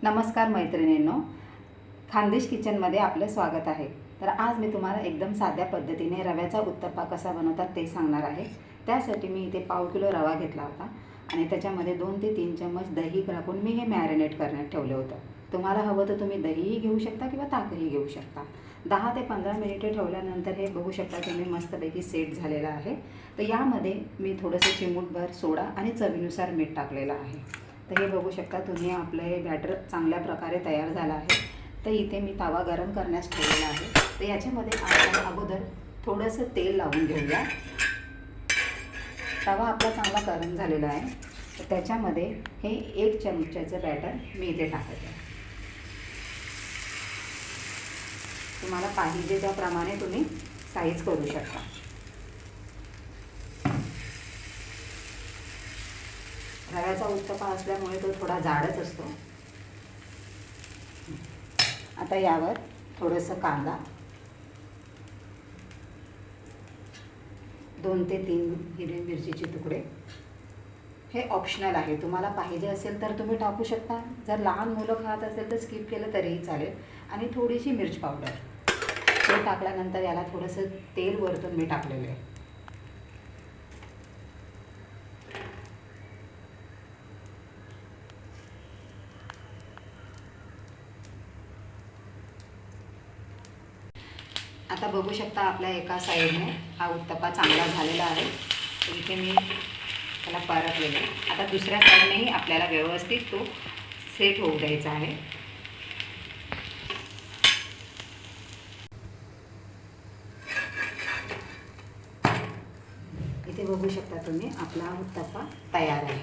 नमस्कार मैत्रिणींनो, खानदेश किचनमध्ये आपलं स्वागत आहे। तर आज मी तुम्हाला एकदम साध्या पद्धतीने रव्याचा उत्तप्पा कसा बनवतात ते सांगणार आहे। त्यासाठी मी इथे पाव किलो रवा घेतला होता आणि त्याच्यामध्ये 2 ते 3 चम्मच दही टाकून मी हे मॅरिनेट करण्यात ठेवले होतं। तुम्हाला हवं तर तुम्ही दहीही घेऊ शकता किंवा ताकही घेऊ शकता। 10 ते 15 मिनिटे ठेवल्यानंतर हे बघू शकता तुम्ही मस्तपैकी सेट झालेलं आहे। तर यामध्ये मी थोडंसं चिमूटभर सोडा आणि चवीनुसार मीठ टाकलेलं आहे। तर हे बघू शकता तुम्ही, आपलं हे बॅटर चांगल्या प्रकारे तयार झालं आहे। तर इथे मी तवा गरम करण्यास ठेवलेला आहे। तर याच्यामध्ये आपण अगोदर थोडंसं तेल लावून घेऊया। तवा आपला चांगला गरम झालेला आहे। तर त्याच्यामध्ये हे 1 चमच्याचं बॅटर मी इथे टाकते। तुम्हाला पाहिजे त्याप्रमाणे तुम्ही साईज करू शकता। रव्याचा उत्तप्पा असल्यामुळे तो थोडा जाडच असतो। आता यावर थोडंसं कांदा, 2 ते 3 हिरवी मिरचीचे तुकडे, हे ऑप्शनल आहे। तुम्हाला पाहिजे असेल तर तुम्ही टाकू शकता, जर लहान मुलं खात असेल तर स्किप केलं तरीही चालेल। आणि थोडीशी मिरच पावडर हे टाकल्यानंतर याला थोडंसं तेल वरतून मी टाकलेलं आहे। आता बघू शकता आपल्या एका साईडने हा उत्तप्पा चांगला झालेला आहे। तर इथे मी त्याला परतलेलं आहे। आता दुसऱ्या साईडनेही आपल्याला व्यवस्थित तो सेट होऊ द्यायचा आहे। इथे बघू शकता तुम्ही, आपला उत्तप्पा तयार आहे।